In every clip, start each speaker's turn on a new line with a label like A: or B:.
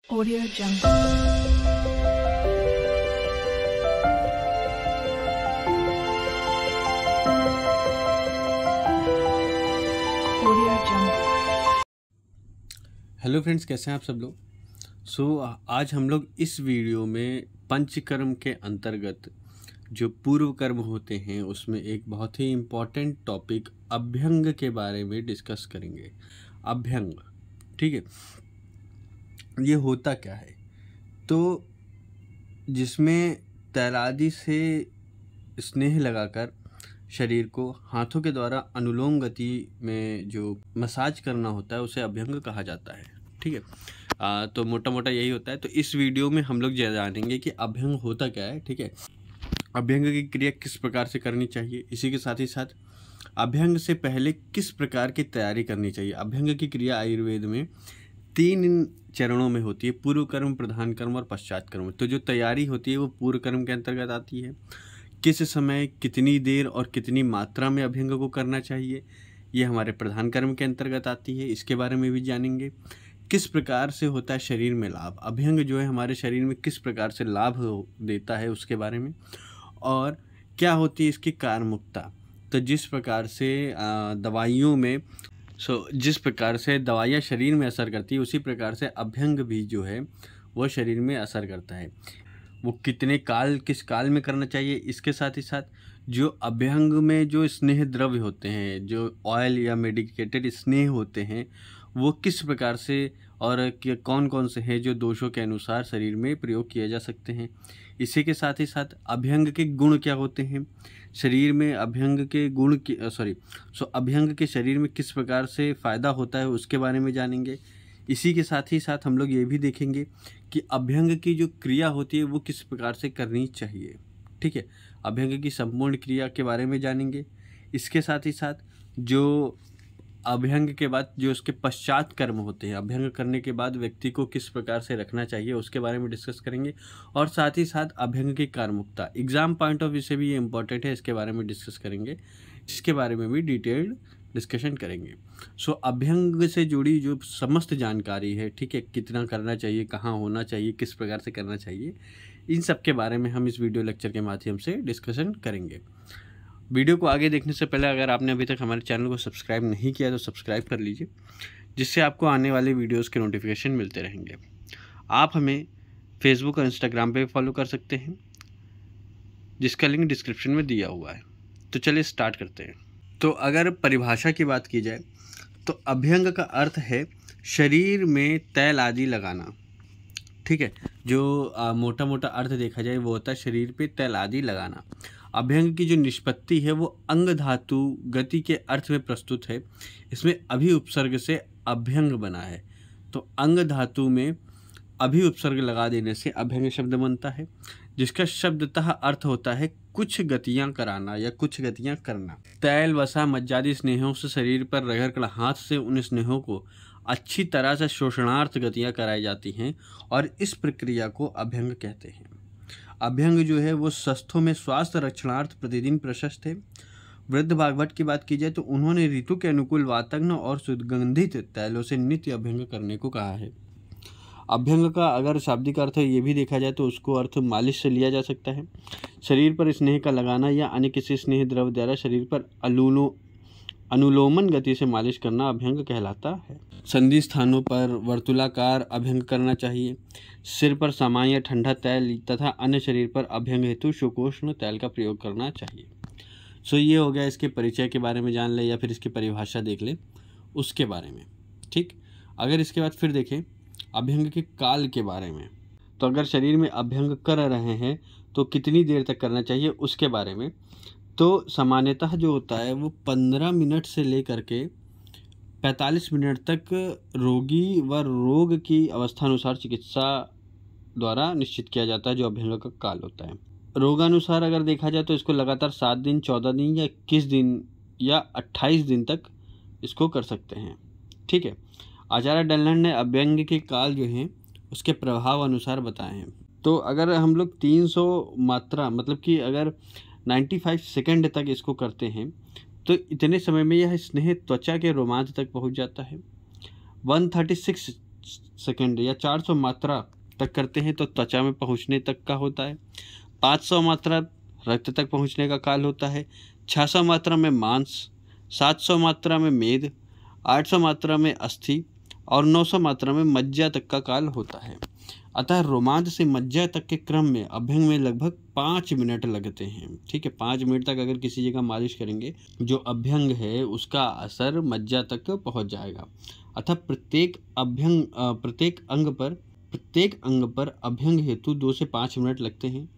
A: Audio Jungle. Audio Jungle.
B: Hello friends, कैसे हैं आप सब लोग। आज हम लोग इस वीडियो में पंचकर्म के अंतर्गत जो पूर्व कर्म होते हैं उसमें एक बहुत ही इम्पॉर्टेंट टॉपिक अभ्यंग के बारे में डिस्कस करेंगे। अभ्यंग, ठीक है, ये होता क्या है? तो जिसमें तैलादी से स्नेह लगाकर शरीर को हाथों के द्वारा अनुलोम गति में जो मसाज करना होता है उसे अभ्यंग कहा जाता है, ठीक है। तो मोटा मोटा यही होता है। तो इस वीडियो में हम लोग जानेंगे कि अभ्यंग होता क्या है, ठीक है, अभ्यंग की क्रिया किस प्रकार से करनी चाहिए, इसी के साथ ही साथ अभ्यंग से पहले किस प्रकार की तैयारी करनी चाहिए। अभ्यंग की क्रिया आयुर्वेद में 3 चरणों में होती है, पूर्व कर्म, प्रधान कर्म और पश्चात कर्म। तो जो तैयारी होती है वो पूर्व कर्म के अंतर्गत आती है। किस समय, कितनी देर और कितनी मात्रा में अभ्यंग को करना चाहिए, ये हमारे प्रधान कर्म के अंतर्गत आती है, इसके बारे में भी जानेंगे। किस प्रकार से होता है शरीर में लाभ, अभ्यंग जो है हमारे शरीर में किस प्रकार से लाभ देता है उसके बारे में, और क्या होती है इसकी कारमुकता। तो जिस प्रकार से दवाइयों में जिस प्रकार से दवाइयाँ शरीर में असर करती है उसी प्रकार से अभ्यंग भी जो है वो शरीर में असर करता है। वो किस काल में करना चाहिए, इसके साथ ही साथ जो अभ्यंग में जो स्नेह द्रव्य होते हैं, जो ऑयल या मेडिकेटेड स्नेह होते हैं, वो किस प्रकार से और कौन कौन से हैं जो दोषों के अनुसार शरीर में प्रयोग किए जा सकते हैं। इसी के साथ ही साथ अभ्यंग के गुण क्या होते हैं शरीर में, अभ्यंग के गुण की अभ्यंग के शरीर में किस प्रकार से फ़ायदा होता है उसके बारे में जानेंगे। इसी के साथ ही साथ हम लोग ये भी देखेंगे कि अभ्यंग की जो क्रिया होती है वो किस प्रकार से करनी चाहिए, ठीक है, अभ्यंग की संपूर्ण क्रिया के बारे में जानेंगे। इसके साथ ही साथ जो अभ्यंग के बाद जो उसके पश्चात कर्म होते हैं, अभ्यंग करने के बाद व्यक्ति को किस प्रकार से रखना चाहिए उसके बारे में डिस्कस करेंगे। और साथ ही साथ अभ्यंग की कारमुकता, एग्जाम पॉइंट ऑफ व्यू से भी ये इंपॉर्टेंट है, इसके बारे में डिस्कस करेंगे, इसके बारे में भी डिटेल्ड डिस्कशन करेंगे। अभ्यंग से जुड़ी जो समस्त जानकारी है, ठीक है, कितना करना चाहिए, कहाँ होना चाहिए, किस प्रकार से करना चाहिए, इन सब के बारे में हम इस वीडियो लेक्चर के माध्यम से डिस्कशन करेंगे। वीडियो को आगे देखने से पहले अगर आपने अभी तक हमारे चैनल को सब्सक्राइब नहीं किया तो सब्सक्राइब कर लीजिए, जिससे आपको आने वाले वीडियोस के नोटिफिकेशन मिलते रहेंगे। आप हमें फेसबुक और इंस्टाग्राम पे भी फॉलो कर सकते हैं, जिसका लिंक डिस्क्रिप्शन में दिया हुआ है। तो चलिए स्टार्ट करते हैं। तो अगर परिभाषा की बात की जाए तो अभ्यंग का अर्थ है शरीर में तैल आदि लगाना, ठीक है। जो मोटा मोटा अर्थ देखा जाए वो होता है शरीर पे तैल आदि लगाना। अभ्यंग की जो निष्पत्ति है वो अंग धातु गति के अर्थ में प्रस्तुत है। इसमें अभि उपसर्ग से अभ्यंग बना है, तो अंग धातु में अभि उपसर्ग लगा देने से अभ्यंग शब्द बनता है, जिसका शब्दतः अर्थ होता है कुछ गतियां कराना या कुछ गतियां करना। तैल, वसा, मज्जादी स्नेहों से शरीर पर रगड़कर हाथ से उन स्नेहों को अच्छी तरह से शोषणार्थ गतियां कराई जाती हैं और इस प्रक्रिया को अभ्यंग कहते हैं। अभ्यंग जो है वो स्वस्थों में स्वास्थ्य रक्षणार्थ प्रतिदिन प्रशस्त है। वृद्ध भागवत की बात की जाए तो उन्होंने ऋतु के अनुकूल वाताग्न और सुगंधित तैलों से नित्य अभ्यंग करने को कहा है। अभ्यंग का अगर शाब्दिक अर्थ ये भी देखा जाए तो उसको अर्थ मालिश से लिया जा सकता है। शरीर पर स्नेह का लगाना या अन्य किसी स्नेह द्रव्य द्वारा शरीर पर अनुलोमन गति से मालिश करना अभ्यंग कहलाता है। संधि स्थानों पर वर्तुलाकार अभ्यंग करना चाहिए। सिर पर सामान्य ठंडा तैल तथा अन्य शरीर पर अभ्यंग हेतु शुकोष्ण तैल का प्रयोग करना चाहिए। ये हो गया इसके परिचय के बारे में जान ले या फिर इसकी परिभाषा देख ले उसके बारे में, ठीक। अगर इसके बाद फिर देखें अभ्यंग के काल के बारे में, तो अगर शरीर में अभ्यंग कर रहे हैं तो कितनी देर तक करना चाहिए उसके बारे में। तो सामान्यतः जो होता है वो 15 मिनट से लेकर के 45 मिनट तक रोगी व रोग की अवस्थानुसार चिकित्सा द्वारा निश्चित किया जाता है, जो अभ्यंग का काल होता है। रोगानुसार अगर देखा जाए तो इसको लगातार 7 दिन, 14 दिन या 21 दिन या 28 दिन तक इसको कर सकते हैं, ठीक है। आचार्य डल्लन ने अभ्यंग के काल जो हैं उसके प्रभाव अनुसार बताए हैं। तो अगर हम लोग 300 मात्रा मतलब कि अगर 95 सेकंड तक इसको करते हैं तो इतने समय में यह स्नेह त्वचा के रोमांच तक पहुंच जाता है। 136 सेकेंड या 400 मात्रा तक करते हैं तो त्वचा में पहुंचने तक का होता है। 500 मात्रा रक्त तक पहुंचने का काल होता है। 600 मात्रा में मांस, 700 मात्रा में मेद, 800 मात्रा में अस्थि और 900 मात्रा में मज्जा तक का काल होता है। अतः रोमांच से मज्जा तक के क्रम में अभ्यंग में लगभग 5 मिनट लगते हैं। ठीक है, 5 मिनट तक अगर किसी जगह मालिश करेंगे, जो अभ्यंग है उसका असर मज्जा तक पहुंच जाएगा। अतः प्रत्येक अंग पर अभ्यंग हेतु 2 से 5 मिनट लगते हैं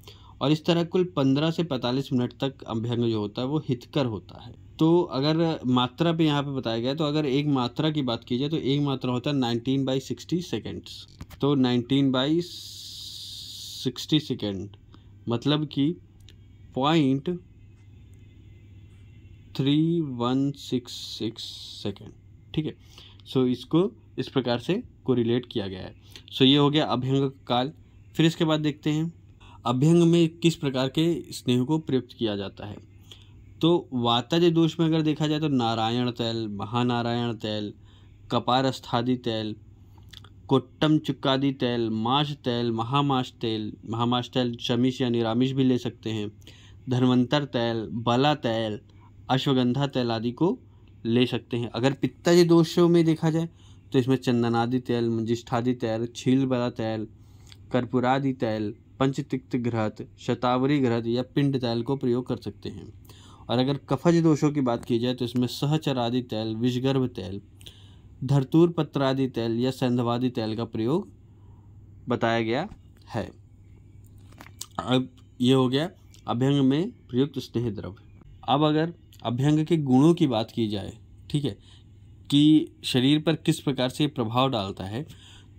B: और इस तरह कुल 15 से 45 मिनट तक अभ्यंग जो होता है वो हितकर होता है। तो अगर मात्रा पे यहाँ पे बताया गया, तो अगर एक मात्रा की बात की जाए तो एक मात्रा होता है 19/60 सेकेंड्स। तो 19/60 सेकेंड मतलब कि 0.3166 सेकेंड। ठीक है, सो इसको इस प्रकार से कोरिलेट किया गया है। सो ये हो गया अभ्यंग काल। फिर इसके बाद देखते हैं अभ्यंग में किस प्रकार के स्नेह को प्रयुक्त किया जाता है। तो वातज दोष में अगर देखा जाए तो नारायण तैल, महानारायण तैल, कपारस्थादि तैल, कोट्टम चुक्कादि तैल, माश तैल, महामाश तैल शमीश या निरामिष भी ले सकते हैं, धन्वंतर तैल, बला तैल, अश्वगंधा तैल आदि को ले सकते हैं। अगर पित्तज दोषों में देखा जाए तो इसमें चंदनादि तैल, मंजिष्ठादि तैल, छील बला तैल, कर्पूरादि तैल, पंचतिक्त घृत, शतावरी घृत या पिंड तैल को प्रयोग कर सकते हैं। और अगर कफज दोषों की बात की जाए तो इसमें सहचरादि तैल, विषगर्भ तैल, धरतूर पत्रादि तैल या संधवादि तैल का प्रयोग बताया गया है। अब ये हो गया अभ्यंग में प्रयुक्त स्नेह द्रव्य। अब अगर अभ्यंग के गुणों की बात की जाए, ठीक है, कि शरीर पर किस प्रकार से प्रभाव डालता है,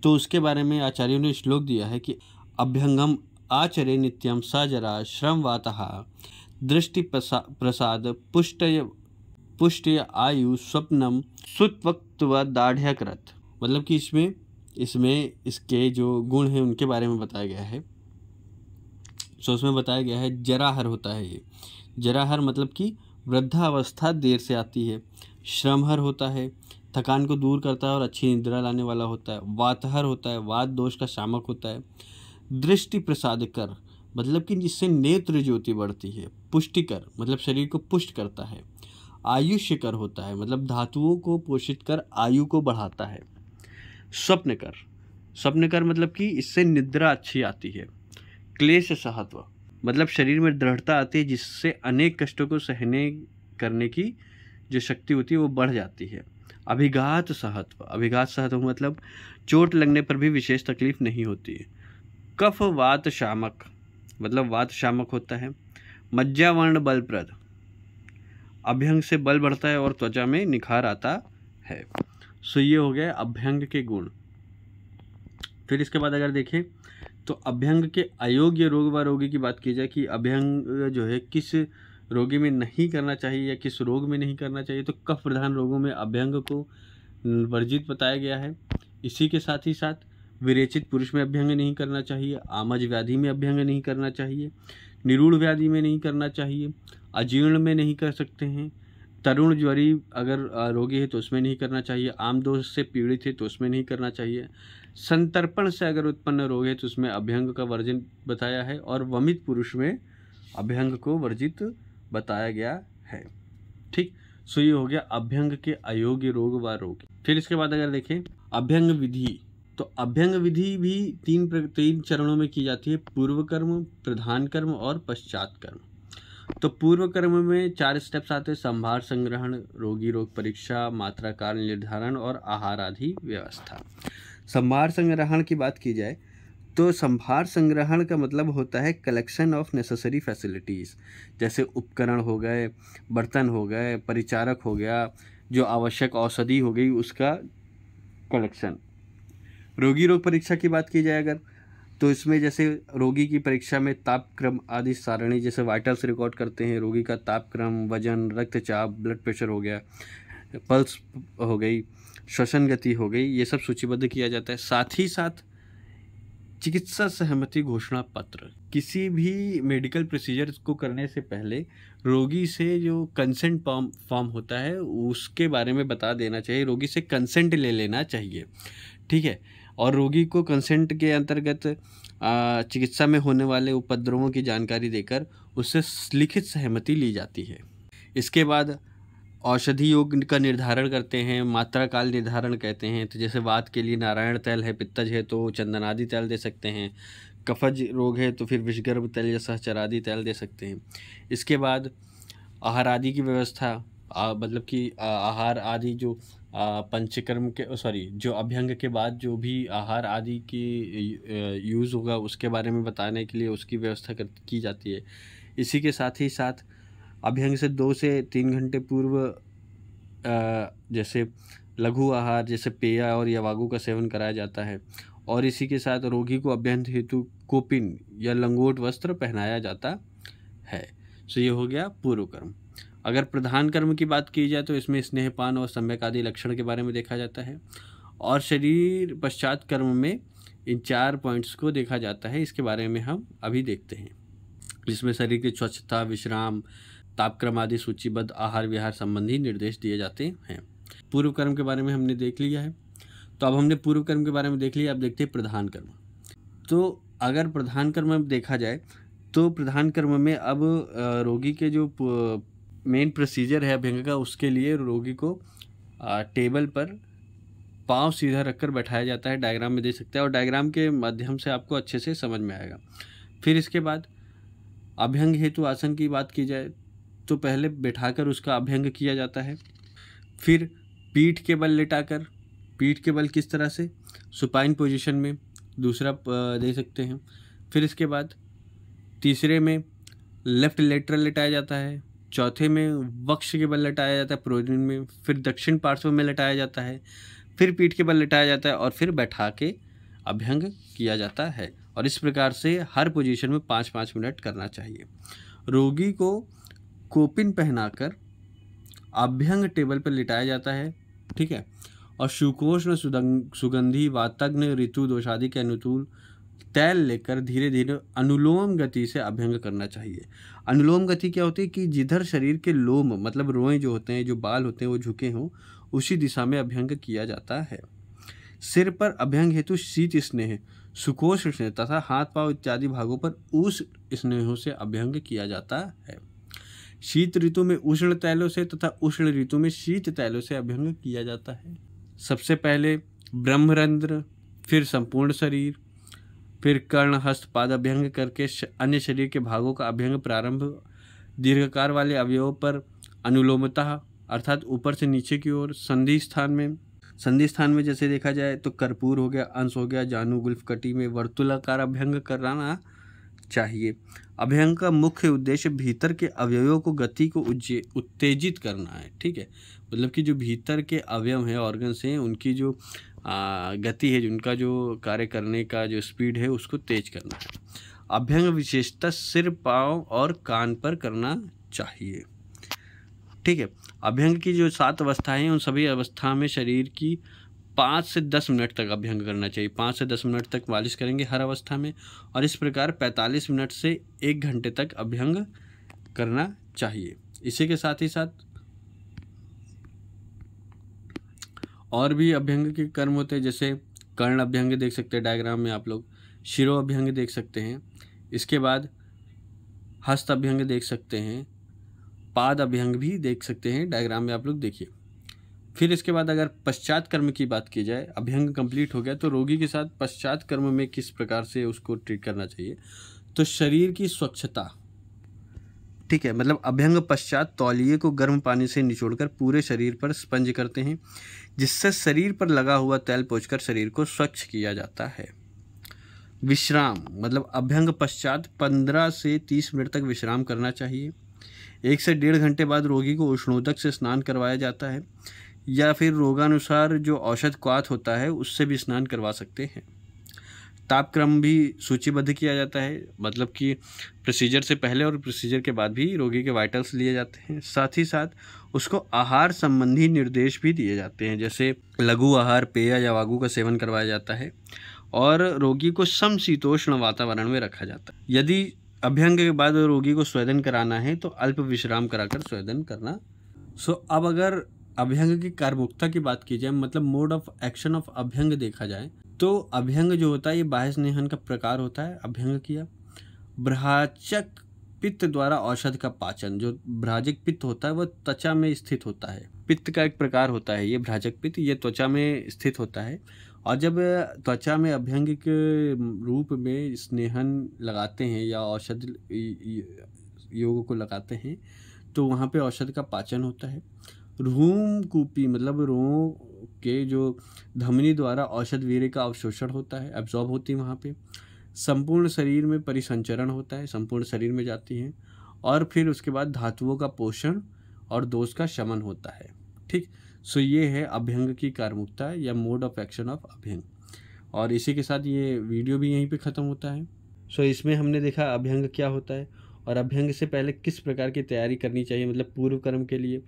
B: तो उसके बारे में आचार्यों ने श्लोक दिया है कि अभ्यंगम आचरे नित्यम सजरा श्रमवातः दृष्टि प्रसाद पुष्टय आयु स्वप्नम सुत्वक्त्व दाढ़्यकृत। मतलब कि इसमें इसके जो गुण हैं उनके बारे में बताया गया है। सो उसमें बताया गया है जराहर होता है। ये जराहर मतलब कि वृद्धावस्था देर से आती है। श्रमहर होता है, थकान को दूर करता है और अच्छी निद्रा लाने वाला होता है। वातहर होता है, वात दोष का शामक होता है। दृष्टि प्रसादकर मतलब कि जिससे नेत्र ज्योति बढ़ती है। पुष्टिकर मतलब शरीर को पुष्ट करता है। आयुष्यकर होता है मतलब धातुओं को पोषित कर आयु को बढ़ाता है। स्वप्नकर मतलब कि इससे निद्रा अच्छी आती है। क्लेश सहत्व मतलब शरीर में दृढ़ता आती है जिससे अनेक कष्टों को सहने करने की जो शक्ति होती है वो बढ़ जाती है। अभिघात सहत्व मतलब चोट लगने पर भी विशेष तकलीफ नहीं होती है। कफ वात शामक मतलब वात शामक होता है। मज्जावर्ण बलप्रद अभ्यंग से बल बढ़ता है और त्वचा में निखार आता है। सो ये हो गया अभ्यंग के गुण। फिर इसके बाद अगर देखें तो अभ्यंग के अयोग्य रोग व रोगी की बात की जाए कि अभ्यंग जो है किस रोगी में नहीं करना चाहिए या किस रोग में नहीं करना चाहिए, तो कफ प्रधान रोगों में अभ्यंग को वर्जित बताया गया है। इसी के साथ ही साथ विरेचित पुरुष में अभ्यंग नहीं करना चाहिए, आमज व्याधि में अभ्यंग नहीं करना चाहिए, निरूढ़ व्याधि में नहीं करना चाहिए, अजीर्ण में नहीं कर सकते हैं, तरुण ज्वरी अगर रोगी है तो उसमें नहीं करना चाहिए, आम दोष से पीड़ित है तो उसमें नहीं करना चाहिए, संतर्पण से अगर उत्पन्न रोग है तो उसमें अभ्यंग का वर्जन बताया है, और वमित पुरुष में अभ्यंग को वर्जित बताया गया है। ठीक, सो ये हो गया अभ्यंग के अयोग्य रोग व रोग। फिर इसके बाद अगर देखें अभ्यंग विधि, तो अभ्यंग विधि भी तीन चरणों में की जाती है। पूर्व कर्म, प्रधान कर्म और पश्चात कर्म। तो पूर्व कर्म में 4 स्टेप्स आते हैं: संभार संग्रहण, रोगी रोग परीक्षा, मात्रा काल निर्धारण और आहार आदि व्यवस्था। संभार संग्रहण की बात की जाए तो संभार संग्रहण का मतलब होता है कलेक्शन ऑफ नेसेसरी फैसिलिटीज़, जैसे उपकरण हो गए, बर्तन हो गए, परिचारक हो गया, जो आवश्यक औषधि हो गई उसका कलेक्शन। रोगी रोग परीक्षा की बात की जाए अगर, तो इसमें जैसे रोगी की परीक्षा में तापक्रम आदि सारणी, जैसे वाइटल्स रिकॉर्ड करते हैं, रोगी का तापक्रम, वजन, रक्तचाप, ब्लड प्रेशर हो गया, पल्स हो गई, श्वसन गति हो गई, ये सब सूचीबद्ध किया जाता है। साथ ही साथ चिकित्सा सहमति घोषणा पत्र, किसी भी मेडिकल प्रोसीजर को करने से पहले रोगी से जो कंसेंट फॉर्म होता है उसके बारे में बता देना चाहिए, रोगी से कंसेंट ले लेना चाहिए। ठीक है, और रोगी को कंसेंट के अंतर्गत चिकित्सा में होने वाले उपद्रवों की जानकारी देकर उससे लिखित सहमति ली जाती है। इसके बाद औषधि योग का निर्धारण करते हैं, मात्रा काल निर्धारण कहते हैं। तो जैसे वात के लिए नारायण तैल है, पित्तज है तो चंदनादि तैल दे सकते हैं, कफज रोग है तो फिर विषगर्भ तैल या सहचरादि तैल दे सकते हैं। इसके बाद आहार आदि की व्यवस्था, मतलब कि आहार आदि जो पंचकर्म के जो अभ्यंग के बाद जो भी आहार आदि की यूज़ होगा उसके बारे में बताने के लिए उसकी व्यवस्था की जाती है। इसी के साथ ही साथ अभ्यंग से 2 से 3 घंटे पूर्व जैसे लघु आहार जैसे पेया और यवागु का सेवन कराया जाता है। और इसी के साथ रोगी को अभ्यंग हेतु कोपिन या लंगोट वस्त्र पहनाया जाता है। सो ये हो गया पूर्व कर्म। अगर प्रधान कर्म की बात की जाए तो इसमें स्नेहपान और सम्यक आदि लक्षण के बारे में देखा जाता है। और शरीर पश्चात कर्म में इन 4 पॉइंट्स को देखा जाता है। इसके बारे में हम अभी देखते हैं, जिसमें शरीर की स्वच्छता, विश्राम, तापक्रम आदि सूचीबद्ध आहार विहार संबंधी निर्देश दिए जाते हैं। पूर्व कर्म के बारे में हमने देख लिया है। तो अब हमने पूर्व कर्म के बारे में देख लिया, अब देखते हैं प्रधान कर्म। तो अगर प्रधान कर्म में देखा जाए तो प्रधान कर्म में अब रोगी के जो मेन प्रोसीजर है अभ्यंग का, उसके लिए रोगी को टेबल पर पाँव सीधा रखकर बैठाया जाता है। डायग्राम में देख सकते हैं और डायग्राम के माध्यम से आपको अच्छे से समझ में आएगा। फिर इसके बाद अभ्यंग हेतु आसन की बात की जाए तो पहले बैठाकर उसका अभ्यंग किया जाता है। फिर पीठ के बल लेटाकर, पीठ के बल किस तरह से, सुपाइन पोजीशन में दूसरा दे सकते हैं। फिर इसके बाद तीसरे में लेफ्ट लेटरल लेटाया जाता है, चौथे में वक्ष के बल लेटाया जाता है प्रोजन में, फिर दक्षिण पार्श्व में लेटाया जाता है, फिर पीठ के बल लेटाया जाता है और फिर बैठा के अभ्यंग किया जाता है। और इस प्रकार से हर पोजीशन में 5-5 मिनट करना चाहिए। रोगी को कोपिन पहनाकर अभ्यंग टेबल पर लिटाया जाता है, ठीक है। और सुकोष्ण सुगंधी वातग्न ऋतु दोषादि के अनुकूल तैल लेकर धीरे धीरे अनुलोम गति से अभ्यंग करना चाहिए। अनुलोम गति क्या होती है कि जिधर शरीर के लोम मतलब रोए जो होते हैं, जो बाल होते हैं वो झुके हों, उसी दिशा में अभ्यंग किया जाता है। सिर पर अभ्यंग हेतु शीत स्नेह, सुकोष्ण स्नेह तथा हाथ पांव इत्यादि भागों पर उष्ण स्नेहों से अभ्यंग किया जाता है। शीत ऋतु में उष्ण तैलों से तथा उष्ण ऋतु में शीत तैलों से अभ्यंग किया जाता है। सबसे पहले ब्रह्मरंध्र, फिर संपूर्ण शरीर, फिर कर्ण हस्त पाद अभ्यंग करके अन्य शरीर के भागों का अभ्यंग प्रारंभ दीर्घकार वाले अवयवों पर अनुलोमतः अर्थात ऊपर से नीचे की ओर। संधि स्थान में जैसे देखा जाए तो कर्पूर हो गया, अंश हो गया, जानु गुल्फ कटी में वर्तुलाकार अभ्यंग कराना चाहिए। अभ्यंग का मुख्य उद्देश्य भीतर के अवयवों को गति को उत्तेजित करना है, ठीक है। मतलब कि जो भीतर के अवयव हैं, ऑर्गन्स हैं, उनकी जो गति है, उनका जो कार्य करने का जो स्पीड है उसको तेज करना है। अभ्यंग विशेषतः सिर, पाँव और कान पर करना चाहिए, ठीक है। अभ्यंग की जो 7 अवस्थाएं हैं उन सभी अवस्था में शरीर की 5 से 10 मिनट तक अभ्यंग करना चाहिए। 5 से 10 मिनट तक मालिश करेंगे हर अवस्था में, और इस प्रकार 45 मिनट से 1 घंटे तक अभ्यंग करना चाहिए। इसी के साथ ही साथ और भी अभ्यंग के कर्म होते हैं, जैसे कर्ण अभ्यंग देख सकते हैं डायग्राम में आप लोग, शिरो अभ्यंग देख सकते हैं, इसके बाद हस्त अभ्यंग देख सकते हैं, पाद अभ्यंग भी देख सकते हैं डायग्राम में आप लोग देखिए। फिर इसके बाद अगर पश्चात कर्म की बात की जाए, अभ्यंग कंप्लीट हो गया तो रोगी के साथ पश्चात कर्म में किस प्रकार से उसको ट्रीट करना चाहिए। तो शरीर की स्वच्छता, ठीक है, मतलब अभ्यंग पश्चात तौलिए को गर्म पानी से निचोड़कर पूरे शरीर पर स्पंज करते हैं, जिससे शरीर पर लगा हुआ तैल पोंछकर शरीर को स्वच्छ किया जाता है। विश्राम, मतलब अभ्यंग पश्चात 15 से 30 मिनट तक विश्राम करना चाहिए। 1 से 1.5 घंटे बाद रोगी को उष्णोदक से स्नान करवाया जाता है, या फिर रोगानुसार जो औषध क्वाथ होता है उससे भी स्नान करवा सकते हैं। तापक्रम भी सूचीबद्ध किया जाता है, मतलब कि प्रोसीजर से पहले और प्रोसीजर के बाद भी रोगी के वाइटल्स लिए जाते हैं। साथ ही साथ उसको आहार संबंधी निर्देश भी दिए जाते हैं, जैसे लघु आहार, पेय या वागु का सेवन करवाया जाता है, और रोगी को समशीतोष्ण वातावरण में रखा जाता है। यदि अभ्यंग के बाद रोगी को स्वेदन कराना है तो अल्प विश्राम कराकर स्वेदन करना। अब अगर अभ्यंग की कार्यमुक्ता की बात की जाए, मतलब मोड ऑफ एक्शन ऑफ अभ्यंग देखा जाए, तो अभ्यंग जो होता है ये बाह्य स्नेहन का प्रकार होता है। अभ्यंग किया। भ्राजक पित्त द्वारा औषध का पाचन। जो भ्राजक पित्त होता है वह त्वचा में स्थित होता है। पित्त का एक प्रकार होता है ये भ्राजक पित्त, ये त्वचा में स्थित होता है। और जब त्वचा में अभ्यंग के रूप में स्नेहन लगाते हैं या औषध योग को लगाते हैं तो वहाँ पे औषध का पाचन होता है। रूमकूपी मतलब रों के जो धमनी द्वारा औषध वीर्य का अवशोषण होता है, एब्जॉर्ब होती है वहाँ पे। संपूर्ण शरीर में परिसंचरण होता है, संपूर्ण शरीर में जाती हैं। और फिर उसके बाद धातुओं का पोषण और दोष का शमन होता है। ठीक, सो ये है अभ्यंग की कार्मुकता या मोड ऑफ एक्शन ऑफ अभ्यंग। और इसी के साथ ये वीडियो भी यहीं पे ख़त्म होता है। सो इसमें हमने देखा अभ्यंग क्या होता है और अभ्यंग से पहले किस प्रकार की तैयारी करनी चाहिए, मतलब पूर्व कर्म के लिए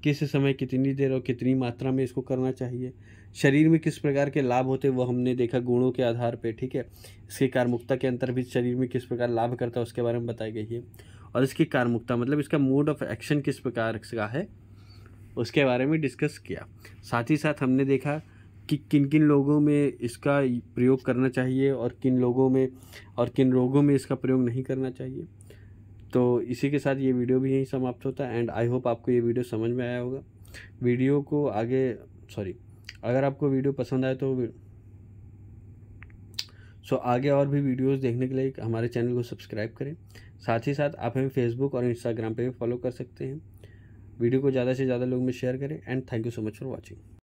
B: किस समय कितनी देर और कितनी मात्रा में इसको करना चाहिए, शरीर में किस प्रकार के लाभ होते हैं वो हमने देखा गुणों के आधार पे। ठीक है, इसकी कार्मुकता के अंतर भी शरीर में किस प्रकार लाभ करता है उसके बारे में बताई गई है। और इसकी कार्मुकता मतलब इसका मोड ऑफ एक्शन किस प्रकार का है उसके बारे में डिस्कस किया। साथ ही साथ हमने देखा कि किन किन लोगों में इसका प्रयोग करना चाहिए और किन लोगों में और किन रोगों में इसका प्रयोग नहीं करना चाहिए। तो इसी के साथ ये वीडियो भी यहीं समाप्त होता है। एंड आई होप आपको ये वीडियो समझ में आया होगा। वीडियो को आगे अगर आपको वीडियो पसंद आए तो आगे और भी वीडियोस देखने के लिए हमारे चैनल को सब्सक्राइब करें। साथ ही साथ आप हमें फेसबुक और इंस्टाग्राम पे भी फॉलो कर सकते हैं। वीडियो को ज़्यादा से ज़्यादा लोग में शेयर करें। And thank you so much for watching.